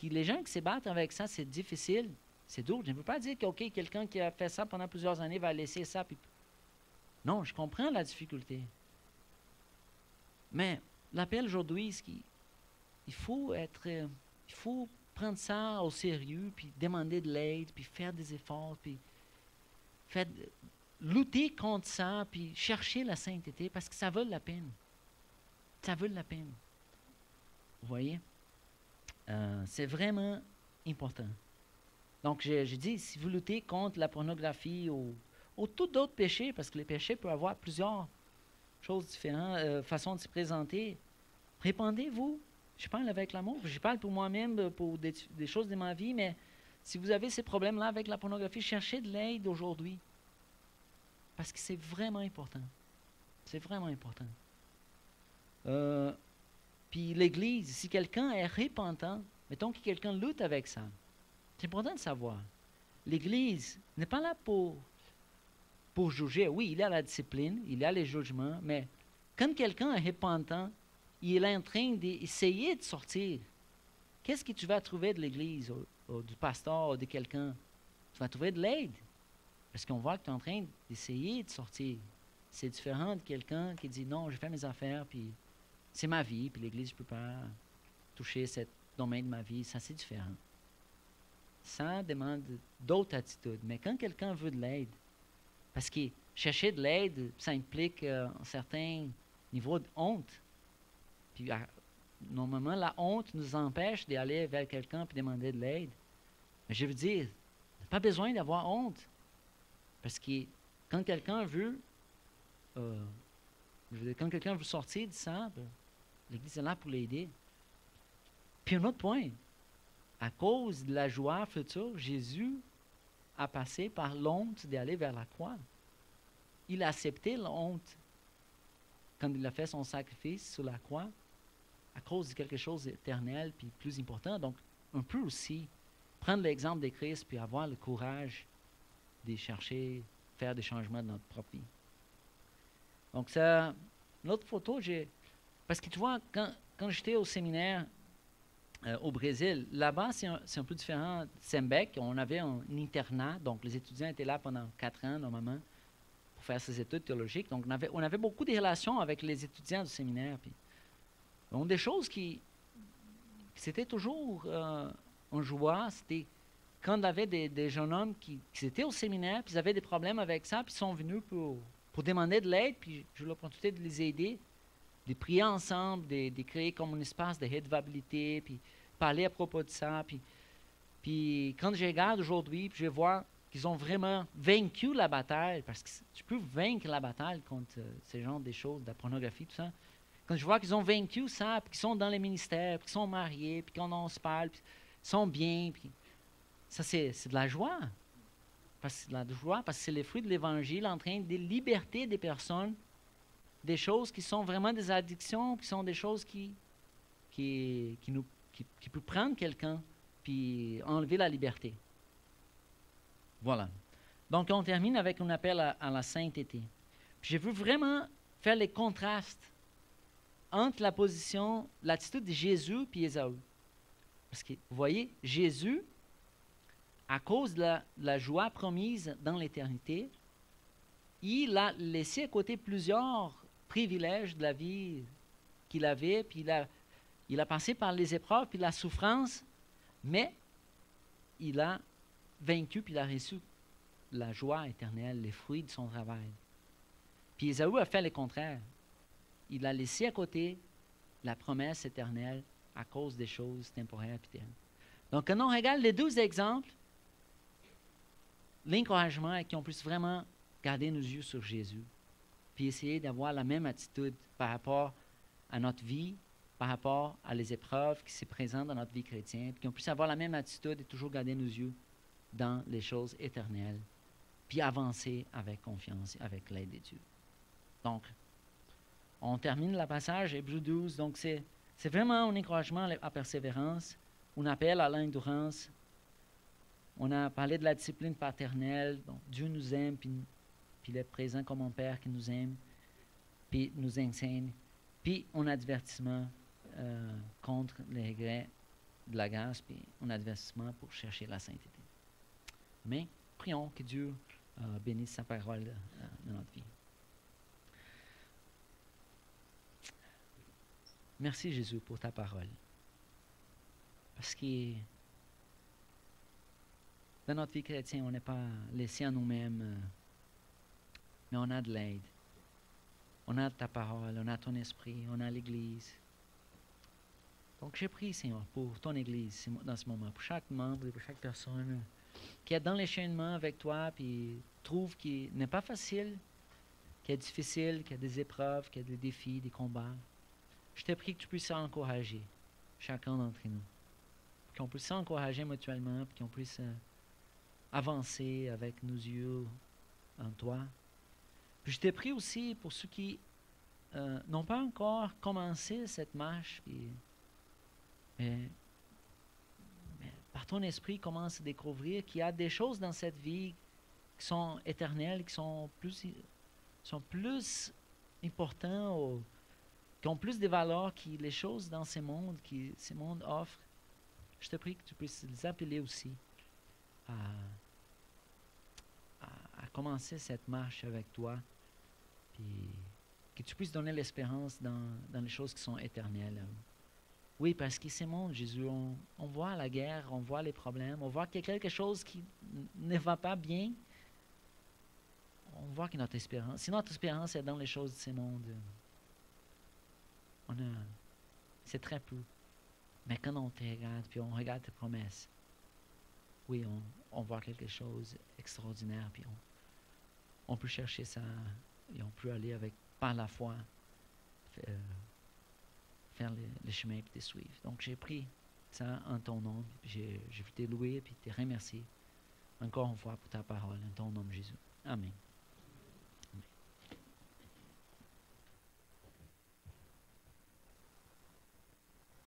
les gens qui se battent avec ça, c'est difficile, c'est dur. Je ne veux pas dire que quelqu'un qui a fait ça pendant plusieurs années va laisser ça. Puis... Non, je comprends la difficulté. Mais l'appel aujourd'hui, c'est qu'il faut prendre ça au sérieux, puis demander de l'aide, puis faire des efforts, puis lutter contre ça, puis chercher la sainteté, parce que ça vaut la peine. Ça vaut la peine. Vous voyez? C'est vraiment important. Donc, j'ai dit, si vous luttez contre la pornographie ou tout d'autres péchés, parce que les péchés peuvent avoir plusieurs choses différentes, façons de se présenter, répandez-vous. Je parle avec l'amour, je parle pour moi-même, pour des choses de ma vie, mais si vous avez ces problèmes-là avec la pornographie, cherchez de l'aide aujourd'hui. Parce que c'est vraiment important. C'est vraiment important. Puis l'Église, si quelqu'un est repentant, mettons que quelqu'un lutte avec ça, c'est important de savoir. L'Église n'est pas là pour juger. Oui, il y a la discipline, il y a les jugements, mais quand quelqu'un est repentant, il est en train d'essayer de sortir. Qu'est-ce que tu vas trouver de l'Église, ou du pasteur, ou de quelqu'un? Tu vas trouver de l'aide. Parce qu'on voit que tu es en train d'essayer de sortir. C'est différent de quelqu'un qui dit non, je fais mes affaires, puis c'est ma vie, puis l'Église ne peut pas toucher ce domaine de ma vie. Ça, c'est différent. Ça demande d'autres attitudes. Mais quand quelqu'un veut de l'aide, parce que chercher de l'aide, ça implique un certain niveau de honte. Puis normalement, la honte nous empêche d'aller vers quelqu'un et demander de l'aide. Mais je veux dire, pas besoin d'avoir honte. Parce que quand quelqu'un veut, quand quelqu'un veut sortir de ça, l'Église est là pour l'aider. Puis un autre point, à cause de la joie future, Jésus a passé par l'honte d'aller vers la croix. Il a accepté la honte quand il a fait son sacrifice sur la croix à cause de quelque chose d'éternel puis plus important. Donc, on peut aussi prendre l'exemple de Christ puis avoir le courage de chercher, faire des changements dans notre propre vie. Donc, ça, l'autre photo, parce que tu vois, quand j'étais au séminaire au Brésil, là-bas, c'est un peu différent. Sembec, on avait un internat, donc les étudiants étaient là pendant 4 ans, normalement, pour faire ces études théologiques. Donc, on avait beaucoup de relations avec les étudiants du séminaire. Puis, donc, des choses qui c'était toujours en joie, c'était quand on avait des jeunes hommes qui étaient au séminaire, puis ils avaient des problèmes avec ça, puis ils sont venus pour demander de l'aide, puis j'ai eu l'opportunité de les aider, de prier ensemble, de créer comme un espace de redevabilité, puis parler à propos de ça. Puis quand je regarde aujourd'hui, puis je vois qu'ils ont vraiment vaincu la bataille, parce que tu peux vaincre la bataille contre ces genres de choses, de la pornographie, tout ça. Quand je vois qu'ils ont vaincu ça, puis qu'ils sont dans les ministères, puis qu'ils sont mariés, puis qu'on se parle, puis qu'ils sont bien, puis ça, c'est de la joie. C'est de la joie, parce que c'est le fruit de l'Évangile en train de liberter des personnes, des choses qui sont vraiment des addictions, qui sont des choses qui peuvent prendre quelqu'un, puis enlever la liberté. Voilà. Donc, on termine avec un appel à la sainteté. Puis je veux vraiment faire les contrastes entre l'attitude de Jésus et Ésaü. Parce que, vous voyez, Jésus, à cause de la joie promise dans l'éternité, il a laissé à côté plusieurs privilèges de la vie qu'il avait, puis il a passé par les épreuves, puis la souffrance, mais il a vaincu, puis il a reçu la joie éternelle, les fruits de son travail. Puis Ésaü a fait le contraire. Il a laissé à côté la promesse éternelle à cause des choses temporaires et terrestres. Donc, quand on regarde les 2 exemples, l'encouragement est qu'on puisse vraiment garder nos yeux sur Jésus, puis essayer d'avoir la même attitude par rapport à notre vie, par rapport à les épreuves qui se présentent dans notre vie chrétienne, puis qu'on puisse avoir la même attitude et toujours garder nos yeux dans les choses éternelles, puis avancer avec confiance, avec l'aide de Dieu. Donc, on termine le passage, Hébreux 12. Donc, c'est vraiment un encouragement à persévérance, un appel à l'endurance. On a parlé de la discipline paternelle. Donc, Dieu nous aime, puis il est présent comme un père qui nous aime, puis nous enseigne. Puis, un avertissement contre les regrets de la grâce, puis un avertissement pour chercher la sainteté. Mais, prions que Dieu bénisse sa parole dans notre vie. Merci Jésus pour ta parole. Parce que dans notre vie chrétienne, on n'est pas laissé à nous-mêmes, mais on a de l'aide. On a ta parole, on a ton esprit, on a l'Église. Donc je prie, Seigneur, pour ton Église dans ce moment, pour chaque membre et pour chaque personne qui est dans l'échaînement avec toi, puis trouve qu'il n'est pas facile, qu'il est difficile, qu'il y a des épreuves, qu'il y a des défis, des combats. Je te prie que tu puisses encourager chacun d'entre nous. Qu'on puisse s'encourager mutuellement, puis qu'on puisse avancer avec nos yeux en toi. Puis je te prie aussi pour ceux qui n'ont pas encore commencé cette marche, puis, mais par ton esprit commence à découvrir qu'il y a des choses dans cette vie qui sont éternelles, qui sont plus importantes, qui ont plus de valeur que les choses dans ce monde offre. Je te prie que tu puisses les appeler aussi à commencer cette marche avec toi, puis que tu puisses donner l'espérance dans les choses qui sont éternelles. Oui, parce que ce monde, Jésus, on voit la guerre, on voit les problèmes, on voit qu'il y a quelque chose qui ne va pas bien. On voit que notre espérance, si notre espérance est dans les choses de ce monde, c'est très peu. Mais quand on te regarde, puis on regarde tes promesses, oui, on voit quelque chose d'extraordinaire, puis on peut chercher ça, et on peut aller par la foi, faire le chemin et te suivre. Donc j'ai pris ça en ton nom, je veux te louer et te remercier encore une fois pour ta parole, en ton nom Jésus. Amen.